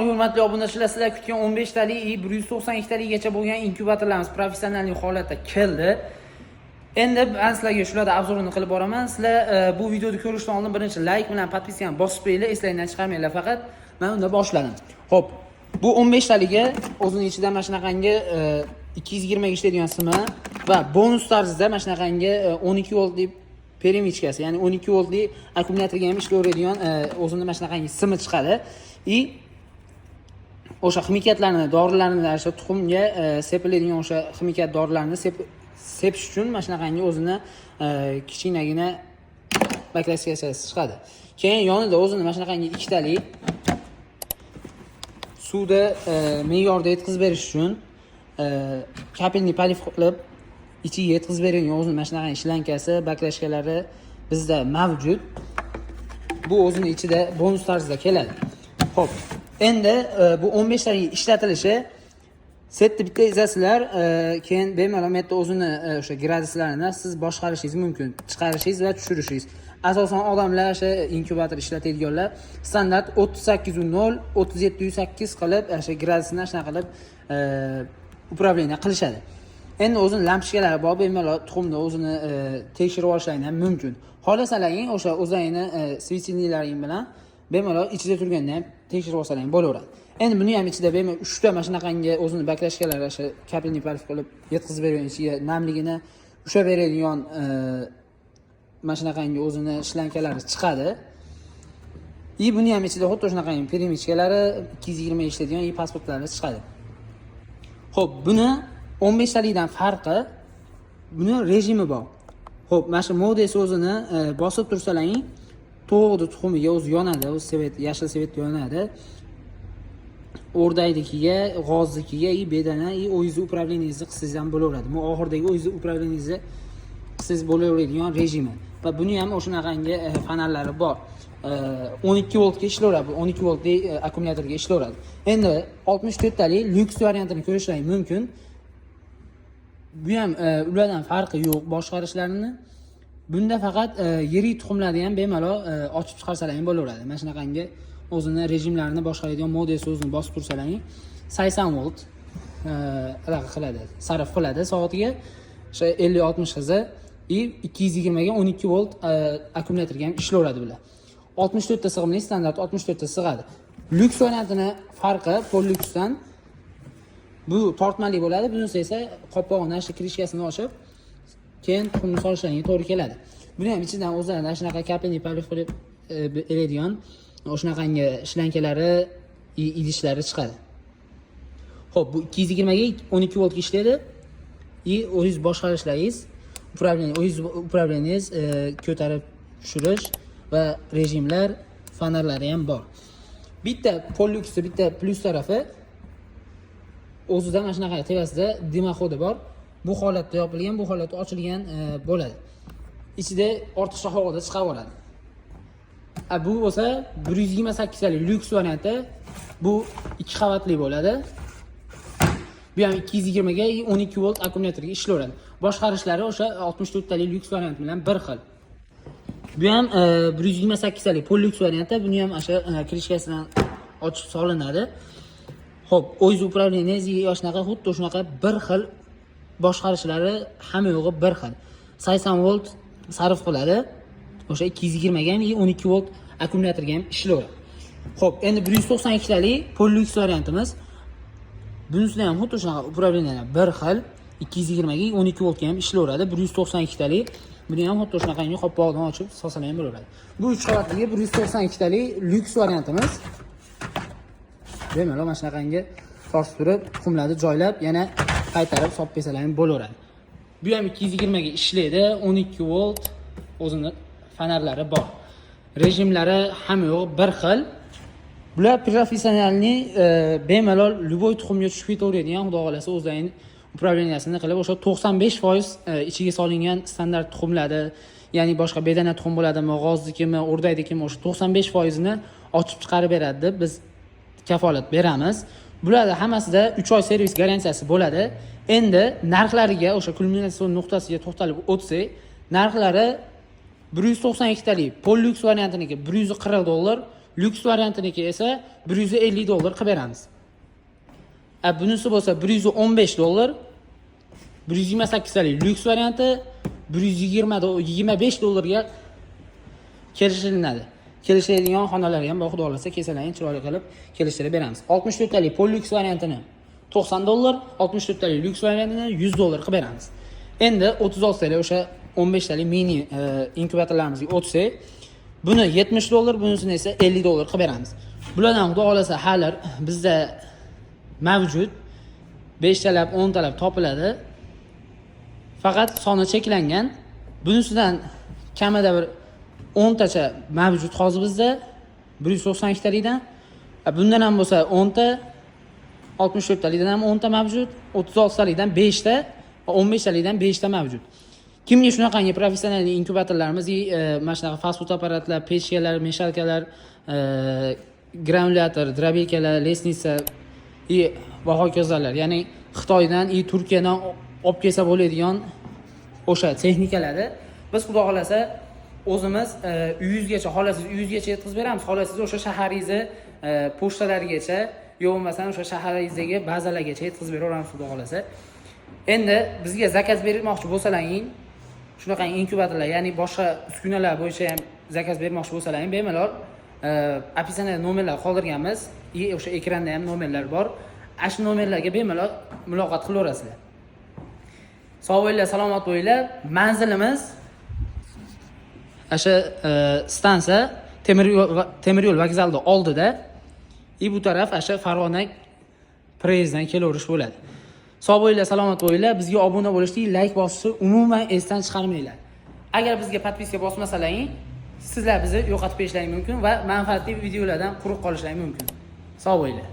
Hurmatli obunachilar, sizlar kutgan 15 talik 192 talikgacha bo'lgan inkubatorlarimiz professional holatda keldi. Endi men sizlarga shularda obzorini qilib boraman. Sizlar bu videoni ko'rishdan oldin birinchi like bilan podpiskani bosib qo'yinglar, eslaridan chiqarmanglar faqat. Men unda boshladim. Xo'p, bu 15 talikga o'zining ichida mana shunaqangi 220 ga ishlaydigan sima va bonus tarzida mana shunaqangi 12 voltli peremichkasi, ya'ni 12 voltli akkumulyatorga ham ishlaydigan o'zining mana shunaqangi simi chiqadi. O'sha ximikatlarni, dorilarni, o'sha tuxumga sepiladigan o'sha ximikat dorilarni sepish uchun mana shunaqangi o'zini kichkinagina baklaskasi chiqadi. Keyin yonida o'zini mana shunaqangi ikkitalik suvda me'yorda yetkazib berish uchun kapelni palif qilib ichiga yetkazib beradigan o'zini mana shunaqangi shlankasi, baklashkalari bizda mavjud. Bu o'zining ichida bonus tarzda keladi. Xo'p, endi bu 15 talik ishlatilishi setni bitta izasizlar, keyin bemalol bu yerda o'zini o'sha gradislarini siz boshqarishingiz mumkin, chiqarishingiz va tushirishingiz. Asosan odamlar o'sha inkubator ishlatadiganlar standart 38.0, 37.8 qilib o'sha gradisni shunaqa qilib upravleniya qilishadi. Endi o'zining lampochkalari bor, bemalol tuxumni o'zini tekshirib olishlaring ham mumkin. Xohlasalaring o'sha o'zingni svetsilnilaring bilan bemalol ichida turganda ham tekshirib olsalaring bo'laveradi. Endi buni ham ichida bemalol 3 ta mana shunaqangi o'zini baklashkalari o'sha kapelni palif qilib yetkazib bergan, ichiga namligini ushlab beradigan mana shunaqangi o'zini shlankalari chiqadi. Buni ham ichida xuddi shunaqangi peremichkalari 220 ishlaydigan pasportlari chiqadi. Xo'p, buni 15 talikdan farqi, buni rejimi bor. Xo'p, mana shu modesi o'zini bosib tursalaring, to'g'ri tuxumiga o'zi yonadi, o'zi svet, yashil svet yonadi. O'rdaknikiga, g'oznikiga, bedana, o'zingiz upravleniyingizni qilsangiz ham bo'laveradi. Bu oxirdagi o'zingiz upravleniyingizni qilsangiz bo'laveradigan rejimi. Va buni ham o'shanaqangi fanallari bor. 12 voltga ishlayveradi, 12 voltli akkumulyatorga ishlayveradi. Endi 64 talik lyuks variantini ko'rishlaring mumkin. Bu ham ulardan farqi yo'q boshqarishlarini. Bunda faqat yirik tuxumlarni ham bemalol ochib chiqarsalaring bo'laveradi. Mana shunaqangi o'zini rejimlarini boshqaradigan modesi o'zini bosib tursalaring 80 volt qiladi, sarf qiladi soatiga. O'sha 50-60 Hz 220 ga 12 volt akkumulyatorga ham ishlayveradi bular. 64 ta sig'imli, standart 64 ta sig'adi. Lyuks variantini farqi Polyuxdan bu tortmali bo'ladi, bunisi esa qopqog'ini, shu krishkasini ochib keyin tuxumni solishlaringga to'g'ri keladi. Buni ham ichidan o'zlaridan shunaqa kapelni palif qilib beradigan o'shanaqangi shlankalari, idishlari chiqadi. Xo'p, bu 220 ga 12 voltga ishlaydi. O'zingiz boshqarishlaringiz, upravleningiz ko'tarib tushirish va rejimlar, fanarlari ham bor. Bitta Polyuxda bitta plus tarafi o'zida mana shunaqa tevasida dimoxodi bor. Bu holatda yopilgan, bu holatda ochilgan bo'ladi. Ichida ortiqcha havoda chiqib oladi. Bu bo'lsa 128 talik lyuks varianti. Bu 2 qavatli bo'ladi. Bu ham 220 ga 12 volt akkumulyatorga ishlayveradi. Boshqarishlari o'sha 64 talik lyuks variant bilan bir xil. Bu ham 128 talik Polyux varianti. Buni ham o'sha krishkasidan ochib solinadi. Xo'p, o'z upravleniyingiz yoshnaqa xuddi shunaqa bir xil, boshqarishlari hamma yo'g'i bir xil. 80 volt sarf qiladi. O'sha 220 ga ham 12 volt akkumulyatorga ham ishlaydi. Xo'p, endi 192 talik Polyux variantimiz. Bunisida ham xuddi shunaqa upravleniyalar bir xil, 220 ga 12 voltga ham ishlayveradi. 192 talik. Buni ham xuddi shunaqangi qopqog'idan ochib solsalar ham bo'laveradi. Bu 3 qavatligi 192 talik lyuks variantimiz. Bemalol mana shunaqangi tortib turib, tuxumlarni joylab, yana qaytarib solib bersalar ham bo'laveradi. Bu ham 220 ga ishlaydi, 12 volt o'zini fanarlari bor. Rejimlari hamma yo'q bir xil. Bular professionalni bemalol любой tuxumga tushib ketaveradigan, xudo xolasa o'zlarining upravleniyasini qilib, o'sha 95% ichiga solingan standart tuxumlarni, ya'ni boshqa bedana tuxum bo'ladimi, g'oznikimi, o'rdaknikimi, o'sha 95% ni ochib chiqarib beradi deb biz kafolat beramiz. Bularda hammasida 3 oy servis garantiyasi bo'ladi. Endi narxlariga, o'sha kulminatsion nuqtasiga to'xtalib o'tsak, narxlari 192 talik Polyux variantiniki $140, Lyuks variantiniki esa $150 qilib beramiz. Bunisi bo'lsa $115, 128 talik lyuks varianti $125 ga kelishiladi. Kelishadigan xonalar ham Xudo xolasa kesalarni chiroyli qilib kelishtirib beramiz. 64 talik Polyux variantini $90, 64 talik lyuks variantini $100 qilib beramiz. Endi 36 talik o'sha 15 talik mini inkubatorlarimizga o'tsak, buni $70, bunisini esa $50 qilib beramiz. Bulardan Xudo xolasa hali bizda mavjud 5 talab, 10 talab topiladi. Faqat soni cheklangan. Bunisidan kamida bir 10 tacha mavjud hozir bizda 192 talikdan. Bundan ham bo'lsa 10 ta, 64 talikdan ham 10 ta mavjud, 36 talikdan 5 ta va 15 talikdan 5 ta mavjud. Kimga shunaqangi professional inkubatorlarimiz, mana shunaqa fast food apparatlar, pechkalar, meshalkalar, granulyator, drabelkalar, lesnitsa va hokazolar, ya'ni Xitoydan, Turkiyadan olib kelsa bo'ladigan o'sha texnikalarni biz xudo xolasa o'zimiz uyingizgacha, xohlasangiz uyingizgacha yetkazib beramiz. Xohlasangiz o'sha shaharingizni pochtalarigacha, yo bo'lmasam o'sha shaharingizdagi bazalargacha yetkazib beraveramiz xudo xolasa. Endi bizga zakaz bermoqchi bo'lsalaring, shunaqa inkubatorlar, ya'ni boshqa uskunalar bo'yicha ham zakaz bermoqchi bo'lsalaring, bemalol opisaniya nomerlar qoldirganmiz. O'sha ekranda ham nomerlar bor. Shu nomerlarga bemalol muloqot qilaverasizlar. Sog' bo'linglar, salomat bo'linglar. Manzilimiz o'sha stansiya temir yo'l vokzalida oldida, bu taraf o'sha Farg'ona prezddan kelaverish bo'ladi. Sog' bo'linglar, salomat bo'linglar. Bizga obuna bo'lishni, like bosishni umuman esdan chiqarmanglar. Agar bizga podpiska bosmasalaring, sizlar bizni yo'qotib qo'yishlaring mumkin va manfaatli videolardan quruq qolishlaring mumkin. Sog' bo'linglar.